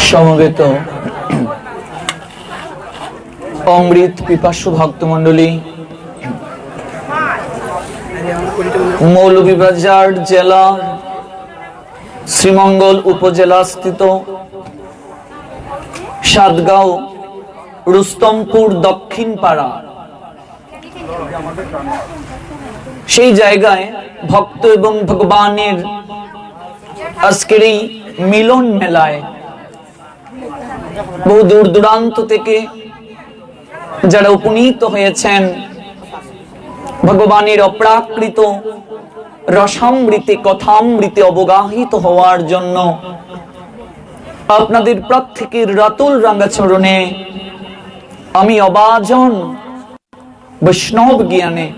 সমবেত অমৃত পিপাসু ভক্তমণ্ডলী, মৌলভীবাজার জেলার শ্রীমঙ্গল উপজেলা স্থিত সাতগাঁও রুস্তমপুর দক্ষিণ পাড়া, সেই জায়গায় ভক্ত এবং ভগবানের আজকের এই মিলন মেলায় বহু দূর দূরান্ত থেকে যারা উপনীত হয়েছেন ভগবানের অপ্রাকৃত রসামৃতে কথামৃতে অবগাহিত হওয়ার জন্য, আপনাদের প্রত্যেকের রাতুল রাঙ্গা চরণে আমি অবাজন বৈষ্ণব জ্ঞানে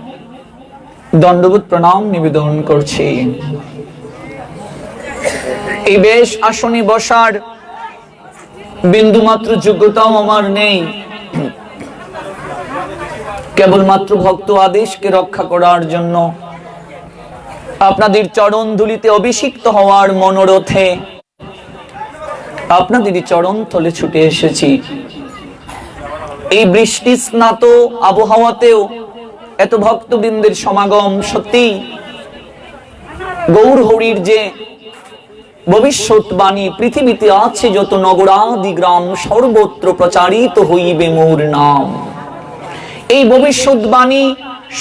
দণ্ডবোধ প্রণাম নিবেদন করছি। এই বেশ আসনে বসার বিন্দুমাত্র যোগ্যতাও আমার নেই, কেবলমাত্র ভক্ত আদেশকে রক্ষা করার জন্য আপনাদের চরণ ধুলিতে অভিষিক্ত হওয়ার মনোরথে আপনাদেরই চরণ তলে ছুটে এসেছি। এই বৃষ্টি স্নাত আবহাওয়াতেও এত ভক্তবৃন্দের সমাগম সত্যি গৌর হরির যে ভবিষ্যৎবাণী, পৃথিবীতে আছে যত নগরাদি গ্রাম সর্বত্র প্রচারিত হইবে মোর নাম, এই ভবিষ্যৎবাণী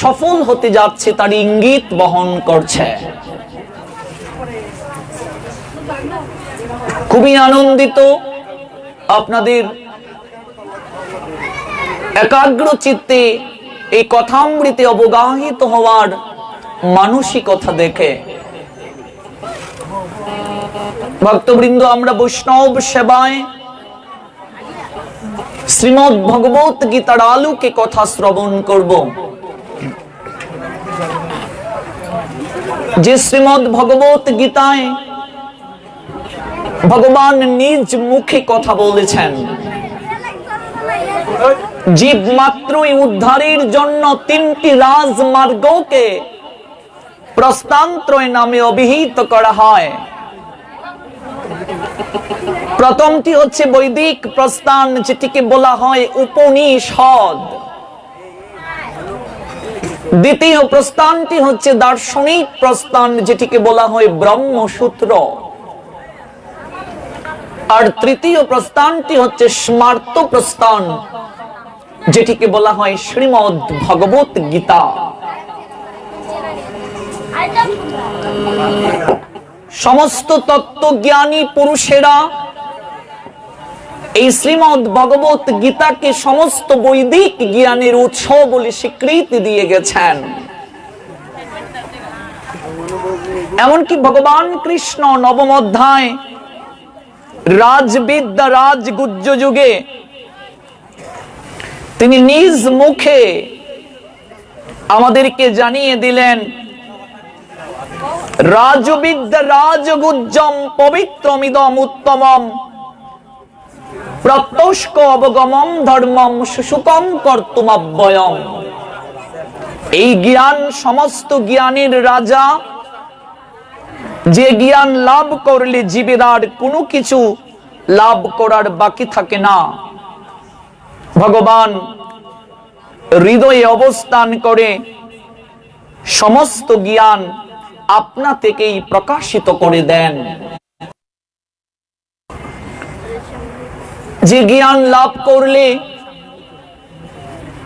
সফল হতে যাচ্ছে তার ইঙ্গিত বহন করছে। খুবই আনন্দিত আপনাদের একাগ্র চিত্তে এই কথামৃতে অবগাহিত হওয়ার মানসিকতা দেখে। ভক্তবৃন্দ, আমরা বৈষ্ণব সেবায় শ্রীমদ ভগবত গীতার আলোকে কথা শ্রবণ করব। যে শ্রীমদ ভগবত গীতায় ভগবান নিজ মুখে কথা বলেছেন, জীব মাত্রই উদ্ধারের জন্য তিনটি রাজমার্গকে প্রস্থানত্রয় নামে অভিহিত করা হয়। প্রথমটি হচ্ছে বৈদিক প্রস্থান, যেটিকে বলা হয় উপনিষদ। দ্বিতীয় প্রস্থানটি হচ্ছে দার্শনিক প্রস্থান, যেটিকে বলা হয় ব্রহ্মসূত্র। আর তৃতীয় প্রস্থানটি হচ্ছে স্মার্ত প্রস্থান, যেটিকে বলা হয় শ্রীমদ ভগবত গীতা। সমস্ত তত্ত্বজ্ঞানী পুরুষেরা এই শ্রীমদ ভগবত গীতাকে সমস্ত বৈদিক জ্ঞানের উৎস বলে স্বীকৃতি দিয়ে গেছেন। এমনকি ভগবান কৃষ্ণ নবম অধ্যায় রাজবিদ্যা রাজগুজ্জ যুগে তিনি নিজ মুখে আমাদেরকে জানিয়ে দিলেন, রাজবিদ্যা রাজগুজ্জম পবিত্রমিদম উত্তমম প্রত্যস্ক অবগমম ধর্মম সুসুকম কর্তুমব্যয়ম। এই জ্ঞান সমস্ত জ্ঞানের রাজা, যে জ্ঞান লাভ করলে জীবের আর কোনো কিছু লাভ করার বাকি থাকে না। ভগবান হৃদয়ে অবস্থান করে সমস্ত জ্ঞান আপনা থেকেই প্রকাশিত করে দেন। যে জ্ঞান লাভ করলে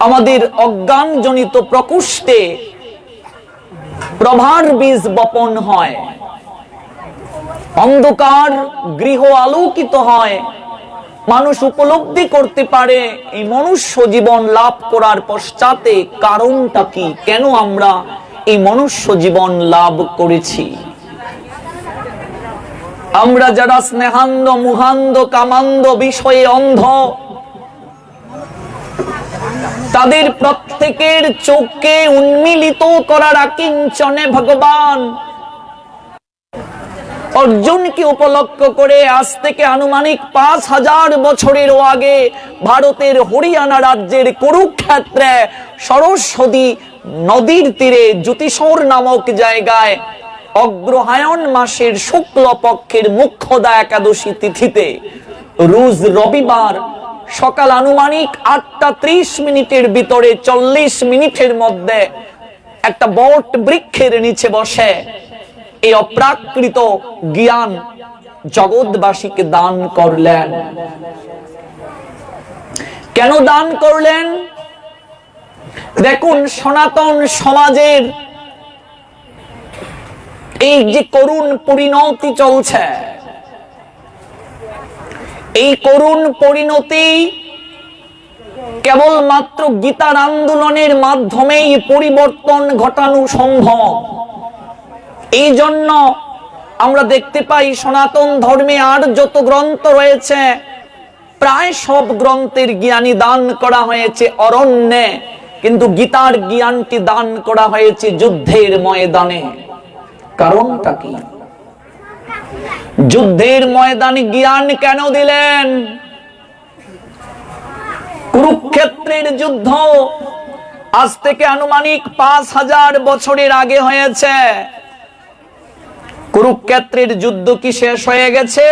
আমাদের অজ্ঞানজনিত প্রকোষ্ঠে প্রভার বীজ বপন হয়, অন্ধকার গৃহ আলোকিত হয়, মানুষ উপলব্ধি করতে পারে এই মনুষ্য জীবন লাভ করার পশ্চাতে কারণটা কি, কেন আমরা এই মনুষ্য জীবন লাভ করেছি। আমরা যারা স্নেহান্ধ মুহান্ধ কামান্ধ বিষয়ে অন্ধ, তাদের প্রত্যেকের চোখকে উন্মিলিত করার আকিঞ্চনে ভগবান অর্জুনকে উপলক্ষ করে আজ থেকে আনুমানিক 5000 বছরেরও আগে ভারতের হরিয়ানা রাজ্যের কুরুক্ষেত্রে সরস্বতী নদীর তীরে জ্যোতিষর নামক জায়গায় অগ্রহায়ণ মাসের শুক্ল পক্ষের মুখ্যদা একাদশী তিথিতে রোজ রবিবার সকাল আনুমানিক 8:30 ভিতরে 40 মিনিটের মধ্যে একটা বট বৃক্ষের নিচে বসে এই অপ্রাকৃত জ্ঞান জগৎবাসীকে দান করলেন। কেন দান করলেন? দেখুন, সনাতন সমাজের এই যে করুণ পরিণতি চলছে, এই করুণ পরিণতি কেবলমাত্র গীতার আন্দোলনের মাধ্যমেই পরিবর্তন ঘটানো সম্ভব। এই জন্য আমরা দেখতে পাই সনাতন ধর্মে আর যত গ্রন্থ রয়েছে প্রায় সব গ্রন্থের জ্ঞানী দান করা হয়েছে অরণ্যে, কিন্তু গীতার জ্ঞানটি দান করা হয়েছে যুদ্ধের ময়দানে। কারণটা কি? যুদ্ধের ময়দানে জ্ঞান কেন দিলেন? কুরুক্ষেত্রের যুদ্ধ আজ থেকে আনুমানিক 5000 বছরের আগে হয়েছে। কুরুক্ষেত্রের যুদ্ধ কি শেষ হয়ে গেছে?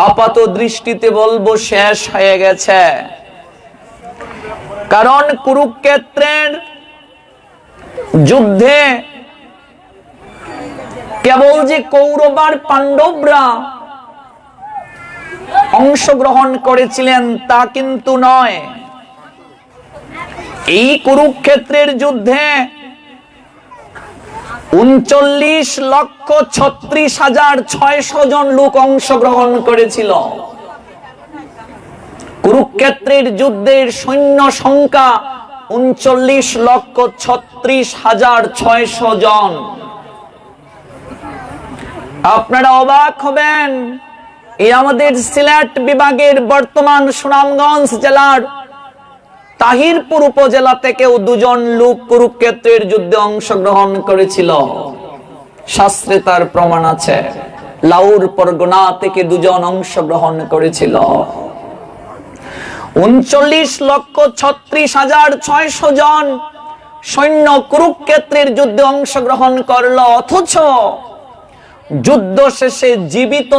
আপাত দৃষ্টিতে বলবো শেষ হয়ে গেছে। কারণ কুরুক্ষেত্রের যুদ্ধে কেবল যে কৌরব আর পাণ্ডবরা অংশগ্রহণ করেছিলেন তা কিন্তু নয়। এই কুরুক্ষেত্রের যুদ্ধে 39,36,600 জন লোক অংশগ্রহণ করেছিল। কুরুক্ষেত্রের যুদ্ধের সৈন্য সংখ্যা 39,36,600 জন। আপনারা অবাক হবেন, এই আমাদের সিলেট বিভাগের বর্তমান সুনামগঞ্জ জেলার তাহিরপুর উপজেলা থেকেও 2 জন লোক কুরুক্ষেত্রের যুদ্ধে অংশগ্রহণ করেছিল। শাস্ত্রে তার প্রমাণ আছে। লাউর পরগনা থেকে 2 জন অংশগ্রহণ করেছিল। 39,36,600 জন সৈন্য কুরুক্ষেত্রের যুদ্ধে অংশগ্রহণ করল, অথচ যুদ্ধ শেষে জীবিত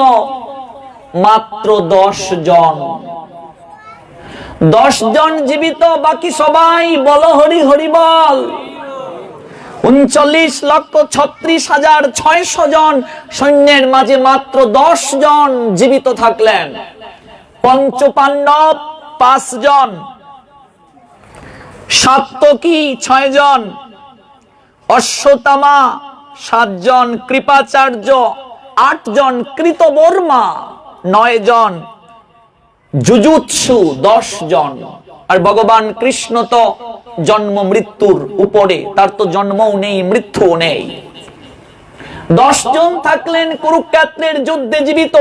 মাত্র 10 জন। 10 জন জীবিত, বাকি সবাই বলো হরি হরি বল। 39,36,600 জন সৈন্যের মাঝে মাত্র 10 জন জীবিত থাকলেন। পঞ্চপাণ্ডব 5 জন, সাত্যকী 6 জন, অশ্বত্থামা 7 জন, কৃপাচার্য 8 জন, কৃতবর্মা 9 জন, যুযুৎসু 10 জন। আর ভগবান কৃষ্ণ তো জন্ম মৃত্যুর উপরে, তার তো জন্মও নেই মৃত্যুও নেই। 10 জন থাকলেন কুরুক্ষেত্রের যুদ্ধে জীবিত।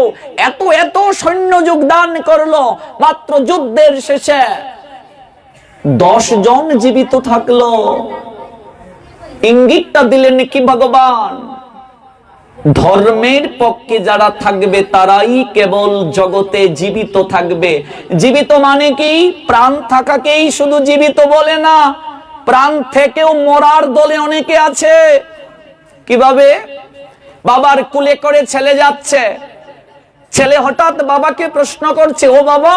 এত এত সৈন্য যোগদান করলো, মাত্র যুদ্ধের শেষে 10 জন জীবিত থাকলো। ইঙ্গিতটা দিলেন কি ভগবান? ধর্মের পক্ষে যারা থাকবে তারাই কেবল জগতে জীবিত থাকবে। জীবিত মানে কি? প্রাণ থাকাকেই শুধু জীবিত বলে না, প্রাণ থেকেও মরার দলে অনেকে আছে। কিভাবে? বাবার কুলে করে ছেলে যাচ্ছে, ছেলে হঠাৎ বাবাকে প্রশ্ন করছে, ও বাবা,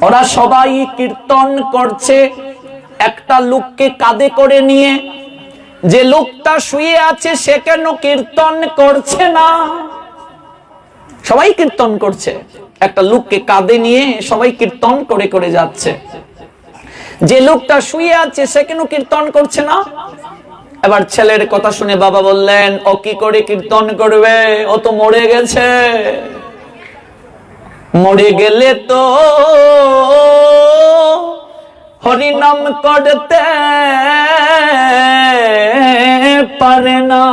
ওরা সবাই কীর্তন করছে, একটা লোককে কাঁধে করে নিয়ে, যে লোকটা শুয়ে আছে সে কেন কীর্তন করছে না? সবাই কীর্তন করছে, একটা লোককে কাঁধে নিয়ে সবাই কীর্তন করে করে যাচ্ছে, যে লোকটা শুয়ে আছে সে কেন কীর্তন করছে না? এবার ছেলের কথা শুনে বাবা বললেন, ও কি করে কীর্তন করবে? ও তো মরে গেছে। মরে গেলে তো হরিনাম করতে পারে না।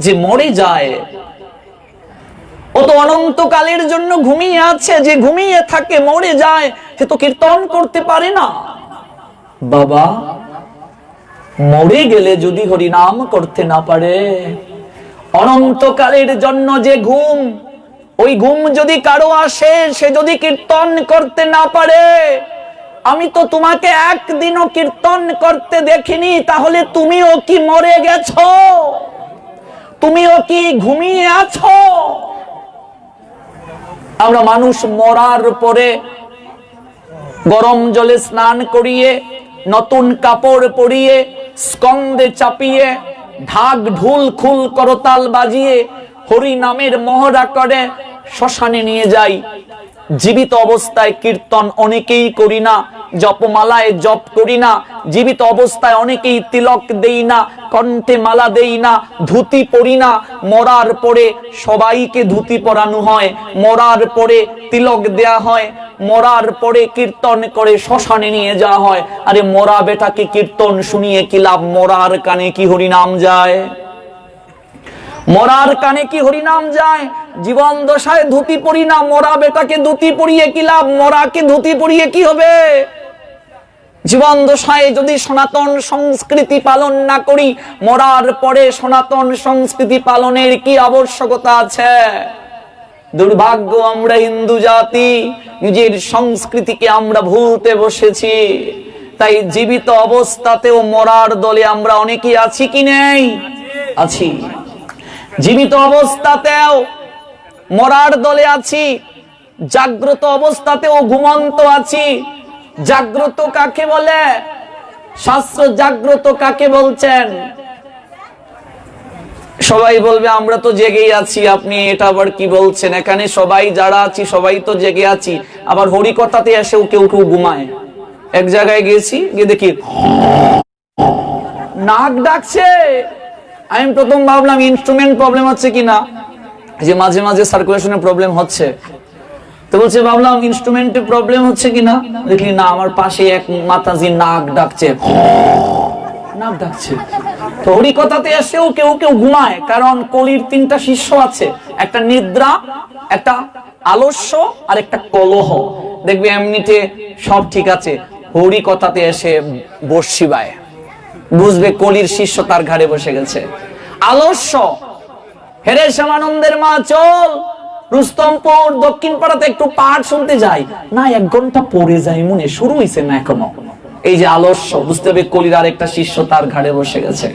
যে মরে যায় ও তো অনন্তকালের জন্য ঘুমিয়ে আছে, যে ঘুমিয়ে থাকে মরে যায়, সে তো কীর্তন করতে পারে না। বাবা, মরে গেলে যদি হরিনাম করতে না পারে, অনন্তকালের জন্য যে ঘুম, ওই ঘুম যদি কারো আসে, সে যদি কীর্তন করতে না পারে, আমি তো তোমাকে একদিনও কীর্তন করতে দেখিনি, তাহলে তুমিও কি মরে গেছো? তুমিও কি ঘুমিয়ে আছো? আমরা মানুষ মরার পরে গরম জলে স্নান করিয়ে, নতুন কাপড় পরিয়ে, স্কন্ধে চাপিয়ে, ঢাক ঢোল খুল করতাল বাজিয়ে হরি নামের মহড়া করে শ্মশানে নিয়ে যাই। জীবিত অবস্থায় কীর্তন অনেকেই করি না, জপমালায় জপ করি না, জীবিত অবস্থায় অনেকেই তিলক দেই না, কণ্ঠে মালা দেই না, ধুতি পরি না। মরার পরে সবাইকে ধুতি পরানো হয়, মরার পরে তিলক দেয়া হয়, মরার পরে কীর্তন করে শ্মশানে নিয়ে যাওয়া হয়। আরে মরা বেটাকে কীর্তন শুনিয়ে কি লাভ? মরার কানে কি হরিনাম যায়? মরার কানে কি হরিনাম যায়? জীবন দশায় ধুতি পরি না, মরা বেটাকে ধুতি পরিয়ে কি লাভ? মরাকে ধুতি পরিয়ে কি হবে? জীবন দশায় যদি সনাতন সংস্কৃতি পালন না করি, মরার পরে সনাতন সংস্কৃতি পালনের কি আবশ্যকতা আছে? দুর্ভাগ্য, আমরা হিন্দু জাতি নিজের সংস্কৃতিকে আমরা ভুলতে বসেছি। তাই জীবিত অবস্থাতেও মরার দলে আমরা অনেকেই আছি কি নেই? আছি। জীবিত অবস্থাতেও মরার দলে আছি, জাগ্রত অবস্থাতেও ঘুমন্ত আছি। জাগ্রত কাকে বলে? শাস্ত্র জাগ্রত কাকে বলছেন? সবাই বলবে আমরা তো জেগেই আছি, আপনি এটা আবার কি বলছেন? এখানে সবাই যারা আছি সবাই তো জেগে আছি, আবার হরিকথাতে এসেও কেউ কেউ ঘুমায়। এক জায়গায় গেছি, গিয়ে দেখি নাক ডাকছে। আমি প্রথম ভাবলাম ইনস্ট্রুমেন্ট প্রবলেম হচ্ছে কিনা, যে মাঝে মাঝে সার্কুলেশনের প্রবলেম হচ্ছে। তো বলছে, ভাবলাম ইনস্ট্রুমেন্টের প্রবলেম হচ্ছে কিনা, দেখি না, আমার পাশে এক মাতাজি নাক ডাকছে, নাক ডাকছে। তো হরিকথাতে এসেও কেউ কেউ ঘুমায়, কারণ কলির তিনটা শিষ্য আছে, একটা নিদ্রা, একটা আলস্য আর একটা কলহ। দেখবে এমনিতে সব ঠিক আছে, হরিকথাতে এসে বর্ষিবায়, বুঝবে কলির শিষ্য তার ঘাড়ে বসে গেছে। আলস্য, হেরে শ্যামানন্দের মা চল রুস্তমপুর দক্ষিণ পাড়াতে একটু পাঠ শুনতে যাই, না 1 ঘন্টা পরে যাই, মনে শুরু হইছে না এখনো। এই যে আলস্য, বুঝতে হবে কলির আরেকটা শিষ্য তার ঘাড়ে বসে গেছে।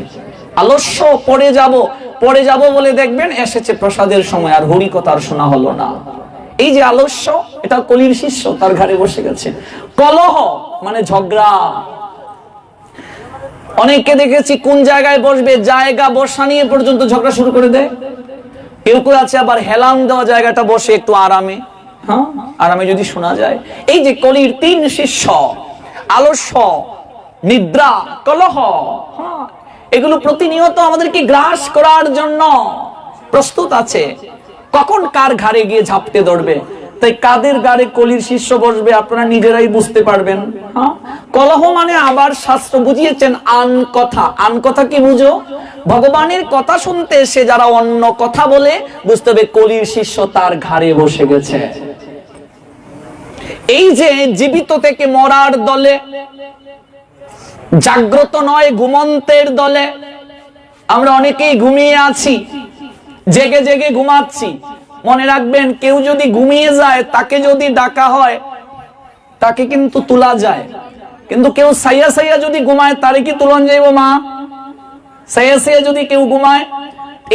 আলস্য, পরে যাব বলে দেখবেন এসেছে প্রসাদের সময়, আর হরিকথা আর শোনা হলো না। এই যে আলস্য, এটা কলির শিষ্য তার ঘাড়ে বসে গেছে। কলহ মানে ঝগড়া। অনেককে দেখেছি কোন জায়গায় বসবে, জায়গা বসা নিয়ে পর্যন্ত ঝগড়া শুরু করে দেয়। কেউ কেউ আছে আবার হেলান দেওয়া জায়গাটা বসে একটু আরামে, হ্যাঁ আরামে যদি শোনা যায়। এই যে কলির 3 শিষ্য, আলস্য, নিদ্রা, কলহ, এগুলো প্রতিনিয়ত আমাদেরকে গ্রাস করার জন্য প্রস্তুত আছে। কখন কার ঘাড়ে গিয়ে ঝাপটে ধরবে, তাই কাদের ঘাড়ে কলির শিষ্য বসবে আপনারা নিজেরাই বুঝতে পারবেন। কলহ মানে আবার শাস্ত্র বুঝিয়েছেন আন কথা। আন কথা কি বুঝো? ভগবানের কথা শুনতে এসে যারা অন্য কথা বলে, বুঝতে হবে কলির শিষ্য তার ঘাড়ে বসে গেছে। এই যে জীবিত থেকে মরার দলে, জাগ্রত নয় ঘুমন্তের দলে আমরা অনেকেই ঘুমিয়ে আছি, জেগে জেগে ঘুমাচ্ছি। মনে রাখবেন, কেউ যদি ঘুমিয়ে যায় তাকে যদি ডাকা হয় তাকে কিন্তু তোলা যায়, কিন্তু কেউ সাইয়া সাইয়া যদি ঘুমায় তারে কি তুলন যাইব মা? সাইয়া সাইয়া যদি কেউ ঘুমায়,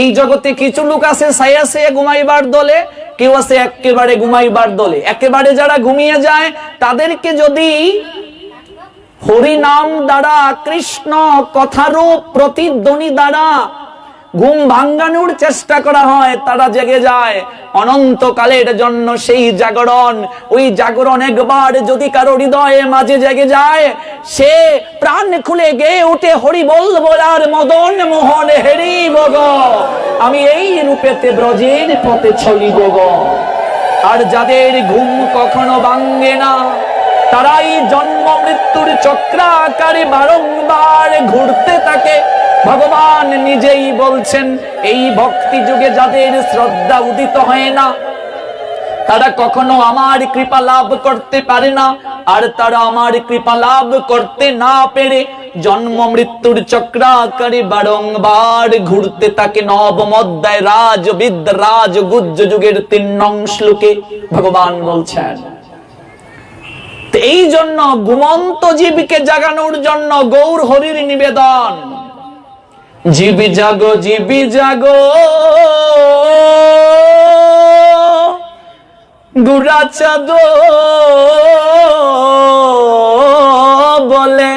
এই জগতে কিছু লোক আছে সাইয়া সাইয়া ঘুমাইবার দলে, কেউ আছে একেবারে ঘুমাইবার দলে। একেবারে যারা ঘুমিয়ে যায় তাদেরকে যদি হরি নাম দ্বারা, কৃষ্ণ কথারূপ প্রতিধ্বনি দ্বারা ঘুম ভাঙ্গানোর চেষ্টা করা হয়, তারা জেগে যায় অনন্তকালের জন্য। সেই জাগরণ, ওই জাগরণ একবার যদি কারো হৃদয়ে মাঝে জেগে যায়, সে প্রাণ খুলে গেয়ে উঠে হরি বল বলার মদন মোহন হেরিব গো, আমি এই রূপেতে ব্রজের পথে চলিব গো। আর যাদের ঘুম কখনো ভাঙ্গে না, তারাই জন্ম মৃত্যুর চক্রাকারে বারংবার ঘুরতে থাকে। ভগবান নিজেই বলছেন, এই ভক্তি যুগে যাদের শ্রদ্ধা উদিত হয় না, তারা কখনো আমার কৃপা লাভ করতে পারে না। আর তারা আমার কৃপা লাভ করতে না পেরে জন্ম মৃত্যুর চক্রাকারে বারংবার ঘুরতে থাকে। নবম অধ্যায় রাজবিদ রাজগুজ্জ যুগের 3 নং শ্লোকে ভগবান বলছেন। এই জন্য ঘুমন্ত জীবকে জাগানোর জন্য গৌর হরির নিবেদন, জীবি জাগো জীবি জাগো গুরাচাঁদ বলে।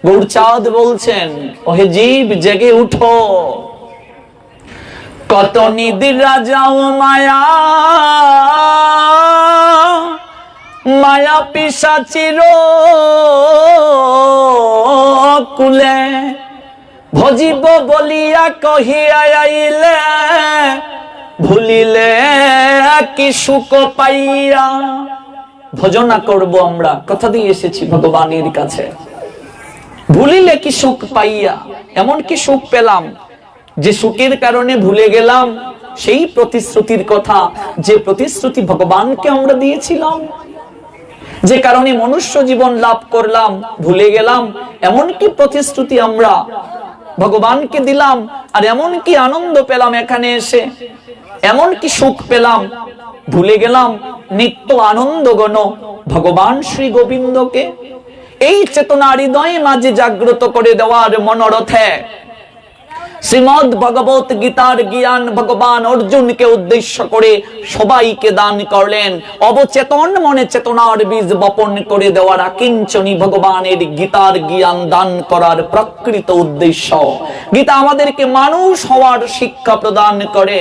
গৌরচাঁদ বলছেন, ওহে জীব জেগে উঠো, কত নিদ্রা যাও মায়া, মায়া পিশাচির কুলে, ভজিব বলিয়া কহিয়া আইলে, ভুলিলে কি সুখ পাইয়া। ভজনা করব আমরা, কথা দিয়ে এসেছি ভগবানের কাছে। ভুলিলে কি সুখ পাইয়া, এমন কি সুখ পেলাম যে সুখের কারণে ভুলে গেলাম সেই প্রতিশ্রুতির কথা, যে প্রতিশ্রুতি ভগবানকে আমরা দিয়েছিলাম, যে কারণে মনুষ্য জীবন লাভ করলাম, ভুলে গেলাম এমন কি প্রতিশ্রুতি আমরা ভগবানকে দিলাম। আর এমন কি আনন্দ পেলাম এখানে এসে, এমন কি সুখ পেলাম, ভুলে গেলাম নিত্য আনন্দ গণ ভগবান শ্রী গোবিন্দকে। এই চেতনা হৃদয়ে মাঝে জাগ্রত করে দেওয়ার মনোরথে শ্রীমদ্ ভগবত গীতার জ্ঞান ভগবান অর্জুনকে উদ্দেশ্য করে সবাইকে দান করলেন। অবচেতন মনে চেতনার বীজ বপন করে দেওয়ার আকিঞ্চনী ভগবানের গীতার জ্ঞান দান করার প্রকৃত উদ্দেশ্য। গীতা আমাদেরকে মানুষ হওয়ার শিক্ষা প্রদান করে।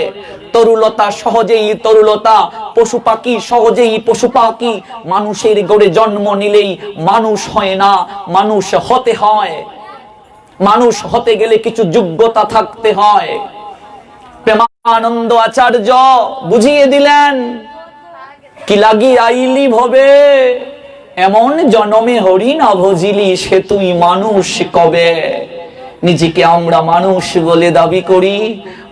তরুলতা সহজেই তরুলতা, পশু পাখি সহজেই পশু পাখি। মানুষের গড়ে জন্ম নিলেই মানুষ হয় না, মানুষ হতে হয়। মানুষ হতে গেলে কিছু যোগ্যতা থাকতে হয়। প্রেমানন্দ আচার্য বুঝিয়ে দিলেন, কি লাগি আইলি ভবে, এমন জনমে হরি না ভজিলি, সে তুই মানুষ কবে। নিজেকে আমরা মানুষ বলে দাবি করি,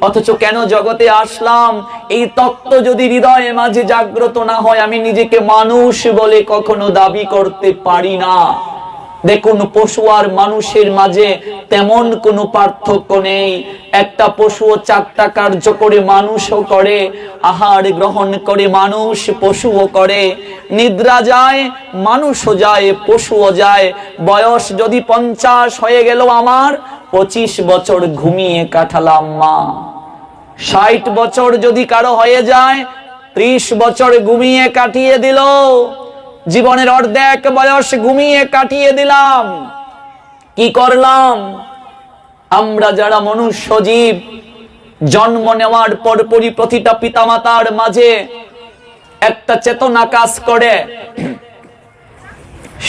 অথচ কেন জগতে আসলাম এই তত্ত্ব যদি হৃদয়ে মাঝে জাগ্রত না হয়, আমি নিজেকে মানুষ বলে কখনো দাবি করতে পারি না। দেখুন, পশু আর মানুষের মাঝে তেমন কোনো পার্থক্য নেই। একটা পশুও চারটা কার্য করে মানুষও করে, আহার গ্রহণ করে মানুষ পশুও করে, নিদ্রা যায় মানুষও যায় পশুও যায়। বয়স যদি 50 হয়ে গেল আমার, 25 বছর ঘুমিয়ে কাটালাম মা। 60 বছর যদি কারো হয়ে যায়, 30 বছর ঘুমিয়ে কাটিয়ে দিল। জীবনের অর্ধেক বয়স ঘুমিয়ে কাটিয়ে দিলাম। কি করলাম? আমরা যারা মনুষ্য জীব, জন্ম নেওয়ার পরপরই প্রতিটা পিতামাতার মাঝে একটা চেতনা কাজ করে,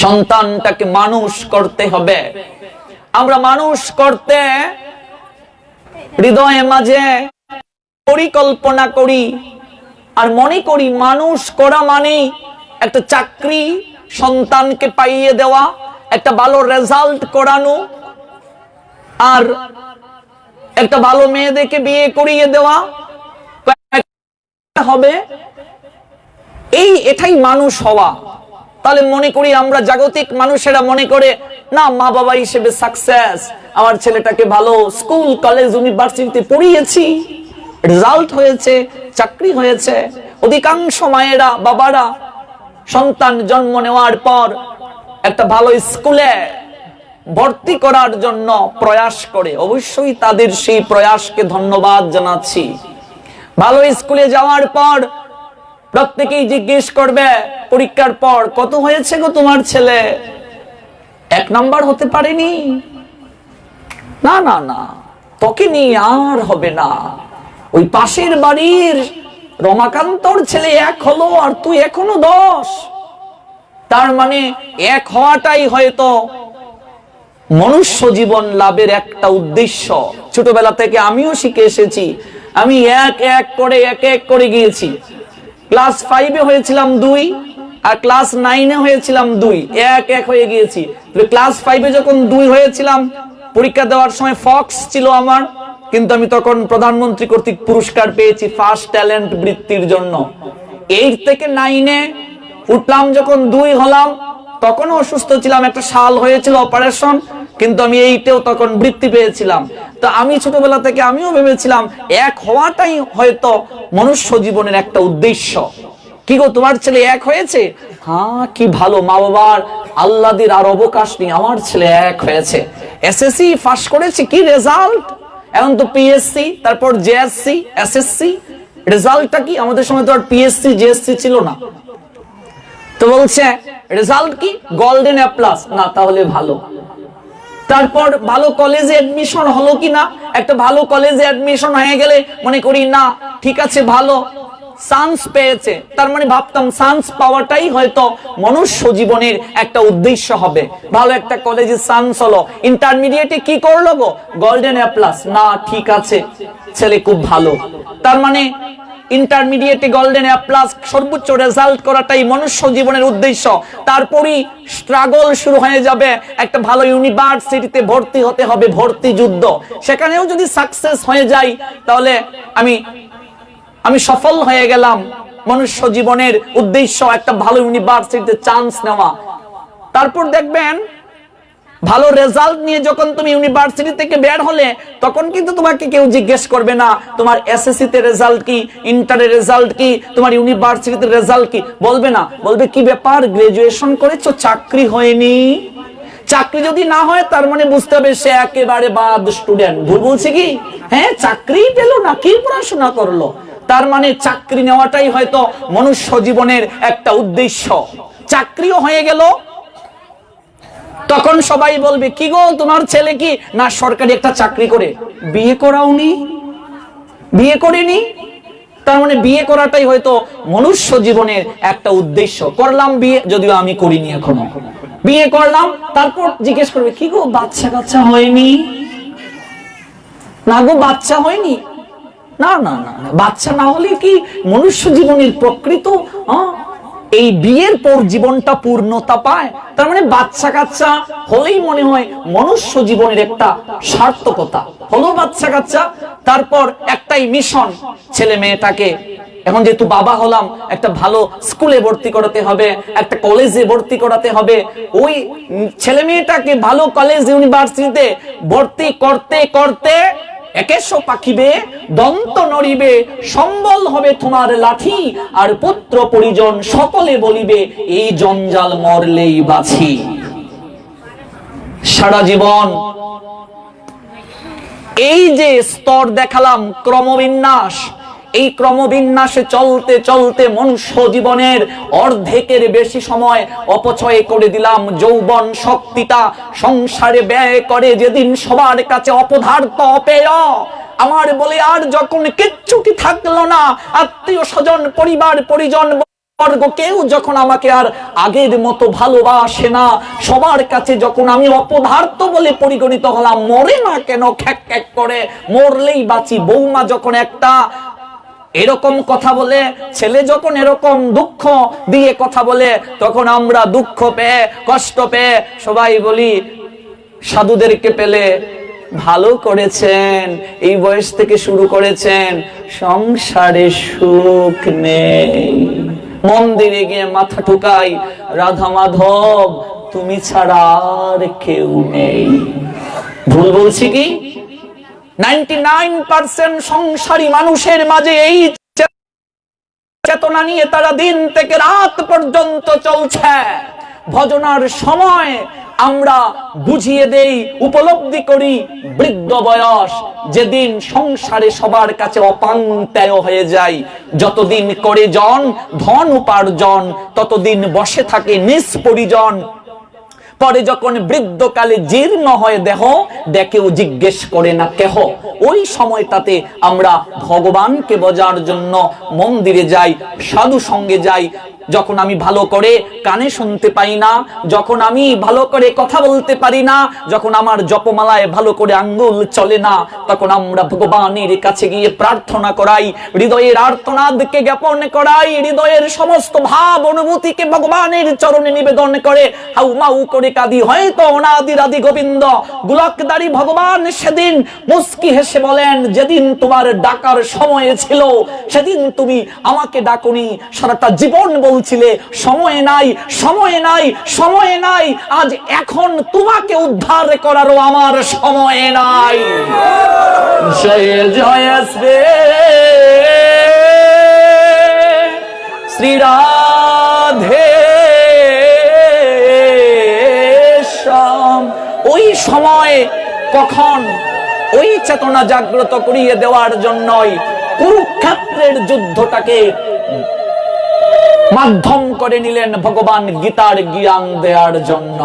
সন্তানটাকে মানুষ করতে হবে। আমরা মানুষ করতে হৃদয়ে মাঝে পরিকল্পনা করি আর মনে করি মানুষ করা মানে একটা চাকরি সন্তানকে পাইয়ে দেওয়া, একটা ভালো রেজাল্ট করানো, আর একটা ভালো মেয়ে দেখে বিয়ে করিয়ে দেওয়া হবে। এটাই মানুষ হওয়া। তাহলে মনে করি আমরা জাগতিক মানুষেরা মনে করে, না মা বাবা হিসেবে সাকসেস, আমার ছেলেটাকে ভালো স্কুল কলেজ ইউনিভার্সিটিতে পড়িয়েছি, রেজাল্ট হয়েছে, চাকরি হয়েছে। অধিকাংশ মায়েরা বাবারা সন্তান জন্ম নেওয়ার পর একটা ভালো স্কুলে ভর্তি করার জন্য প্রয়াস করে। অবশ্যই তাদের সেই প্রয়াসকে ধন্যবাদ জানাচ্ছি। ভালো স্কুলে যাওয়ার পর প্রত্যেকেই জিজ্ঞেস করবে পরীক্ষার পর, কত হয়েছে গো তোমার ছেলে? 1 নাম্বার হতে পারেনি? না না না, তোকে নিয়ে আর হবে না। ওই পাশের বাড়ির রমাকান্তর ছেলে 1 হলো আর তুই এখনো 10। তার মানে 1 হওয়াটাই হয়তো মনুষ্য জীবন লাভের একটা উদ্দেশ্য। ছোটবেলা থেকে আমিও শিখে এসেছি। আমি এক এক করে গিয়েছি। ক্লাস 5-এ হয়েছিলাম 2, আর ক্লাস 9-এ হয়েছিলাম 2, এক হয়ে গিয়েছি। ক্লাস 5-এ যখন 2 হয়েছিলাম, পরীক্ষা দেওয়ার সময় ফক্স ছিল আমার, কিন্তু আমি তখন প্রধানমন্ত্রী কর্তৃক পুরস্কার পেয়েছি ফার্স্ট ট্যালেন্ট বৃত্তির জন্য। 8 থেকে 9-এ উঠলাম, যখন 2 হলাম তখনও অসুস্থ ছিলাম, একটা সাল হয়েছিল অপারেশন, কিন্তু আমি 8-এও তখন বৃত্তি পেয়েছিলাম। তো আমি ছোটবেলা থেকে আমিও ভেবেছিলাম 1 হওয়াটাই হয়তো মনুষ্য জীবনের একটা উদ্দেশ্য। কি গো তোমার ছেলে এক হয়েছে? হ্যাঁ, কি ভালো, মা বাবার আল্লাদের আর অবকাশ নেই, আমার ছেলে এক হয়েছে। এসএসসি পাস করেছে, কি রেজাল্ট! এখন তো পিএসসি, তারপর জেএসসি, এসএসসি, রেজাল্টটা কি? আমাদের সময় তো আর পিএসসি জেএসসি ছিল না। তো বলছে রেজাল্ট কি? Golden A plus. না, তাহলে ভালো। তারপর ভালো কলেজে অ্যাডমিশন হলো কি না? একটা ভালো কলেজে অ্যাডমিশন হয়ে গেলে মনে করি না ঠিক আছে, ভালো চান্স পেয়েছে, তার মানে ভাবতাম চান্স পাওয়াটাই হয়তো মনুষ্য জীবনের একটা উদ্দেশ্য হবে। ভালো একটা কলেজে চান্স হলো, ইন্টারমিডিয়েটে কি করলো গো? Golden A plus. না, ঠিক আছে, ছেলে খুব ভালো। তার মানে ইন্টারমিডিয়েটে গোল্ডেন এ প্লাস, সর্বোচ্চ রেজাল্ট করাটাই মনুষ্য জীবনের উদ্দেশ্য। তারপরই স্ট্রাগল শুরু হয়ে যাবে, একটা ভালো ইউনিভার্সিটিতে ভর্তি হতে হবে, ভর্তি যুদ্ধ। সেখানেও যদি সাকসেস হয়ে যাই তাহলে আমি সফল হয়ে গেলাম। মনুষ্য জীবনের উদ্দেশ্য একটা ভালো ইউনিভার্সিটিতে চান্স নেওয়া। তারপর দেখবেন ভালো রেজাল্ট নিয়ে যখন তুমি ইউনিভার্সিটি থেকে বের হলে, তখন কিন্তু তোমাকে কেউ জিজ্ঞেস করবে না তোমার এসএসসি তে রেজাল্ট কি, ইন্টারের রেজাল্ট কি, তোমার ইউনিভার্সিটিতে রেজাল্ট কি। বলবে না, বলবে কি ব্যাপার, গ্রাজুয়েশন করেছো, চাকরি হয়নি? চাকরি যদি না হয় তার মানে বুঝতে হবে সে একেবারে বাদ স্টুডেন্ট। ভুল বলছে কি? হ্যাঁ, চাকরি পেলো না, কি পড়াশোনা করলো? তার মানে চাকরি নেওয়াটাই হয়তো মনুষ্য জীবনের একটা উদ্দেশ্য। চাকরিও হয়ে গেল, তখন সবাই বলবে কি গো তোমার ছেলে কি না সরকারি একটা চাকরি করে? বিয়ে করাওনি? বিয়ে করিনি? তার মানে বিয়ে করাটাই হয়তো মনুষ্য জীবনের একটা উদ্দেশ্য। করলাম বিয়ে, যদিও আমি করিনি এখনো। বিয়ে করলাম, তারপর জিজ্ঞেস করবে কি গো বাচ্চা কাচ্চা হয়নি? না গো বাচ্চা হয়নি। না না না, বাচ্চা না হলে কি মনুষ্য জীবনের প্রকৃত এই বিয়ের পর জীবনটা পূর্ণতা পায়? তার মানে বাচ্চা কাচ্চা হলেই মনে হয় মনুষ্য জীবনের একটা সার্থকতা হলো বাচ্চা কাচ্চা। তারপর একটাই মিশন, ছেলে মেয়েটাকে এখন যেহেতু বাবা হলাম, একটা ভালো স্কুলে ভর্তি করাতে হবে, একটা কলেজে ভর্তি করাতে হবে। ওই ছেলে মেয়েটাকে ভালো কলেজ ইউনিভার্সিটিতে ভর্তি করতে করতে একেশ পাকিবে, দন্ত নড়িবে, সম্বল হবে তোমার লাঠি, আর পুত্র পরিজন সকলে বলিবে এই জঞ্জাল মরলেই বাঁচি। সারা জীবন এই যে স্তর দেখালাম, ক্রমবিন্যাস, এই ক্রমবিন্যাসে চলতে চলতে মনুষ্য জীবনের অর্ধেকের বেশি সময় অপচয় করে দিলাম। যৌবন শক্তিটা সংসারে ব্যয় করে যেদিন সবার কাছে অপদার্থ, অপেয় আমার বলে আর যখন কিচ্ছুটি থাকলো না, আত্মীয় স্বজন পরিবার পরিজন বর্গ কেউ যখন আমাকে আর আগের মতো ভালোবাসে না, সবার কাছে যখন আমি অপদার্থ বলে পরিগণিত হলাম, মরে না কেন খ্যাক খ্যাক করে, মরলেই বাঁচি। বৌমা যখন একটা এরকম কথা বলে, ছেলে যখন এরকম দুঃখ দিয়ে কথা বলে, তখন আমরা দুঃখ পেয়ে কষ্ট পেয়ে সবাই বলি সাধুদেরকে পেলে ভালো করেছেন, এই বয়স থেকে শুরু করেছেন, সংসারে সুখ নেই। মন্দিরে গিয়ে মাথা ঠুকাই, রাধা মাধব তুমি ছাড়া আর কেউ নেই। ভুল বলছি কি? 99% সংসারী মানুষের মাঝে এই চেতনা নিয়ে তারা দিন থেকে রাত পর্যন্ত চলছে। ভজনার সময় আমরা বুঝিয়ে দেই, উপলব্ধি করি বৃদ্ধ বয়স যেদিন সংসারে সবার কাছে অপাংতেয় হয়ে যায়। যতদিন করে জন ধন উপার্জন, ততদিন বসে থাকে নিষ্পরিজন। পরে যখন বৃদ্ধকালে জীর্ণ হয় দেহ, ডেকেও জিজ্ঞেস করে না কেহ। ওই সময়টাতে আমরা ভগবানকে বোঝার জন্য মন্দিরে যাই, সাধু সঙ্গে যাই। যখন আমি ভালো করে কানে শুনতে পাই না, যখন আমি ভালো করে কথা বলতে পারি না, যখন আমার জপমালায় ভালো করে আঙ্গুল চলে না, তখন আমরা ভগবানের কাছে গিয়ে প্রার্থনা করাই, হৃদয়ের আর্তনাদকে জ্ঞাপন করাই, হৃদয়ের সমস্ত ভাব অনুভূতিকে ভগবানের চরণে নিবেদন করে হাউমাউ করে কাঁদি। হয়তো অনাদির আদি গোবিন্দ গোলকধারী ভগবান সেদিন মুস্কি হেসে বলেন, যেদিন তোমার ডাকার সময় ছিল সেদিন তুমি আমাকে ডাকুনি, সারাটা জীবন বলছিলে সময় নাই, সময় নাই, সময় নাই, আজ এখন তোমাকে উদ্ধার করারও আমার সময় নাই। জয় জয় শ্রী শ্রী রাধে শ্যাম। ওই সময় কখন ওই চেতনা জাগ্রত করিয়ে দেওয়ার জন্যই কুরুক্ষেত্রের যুদ্ধটাকে মাধ্যম করে নিলেন ভগবান গীতার জ্ঞান দেওয়ার জন্য।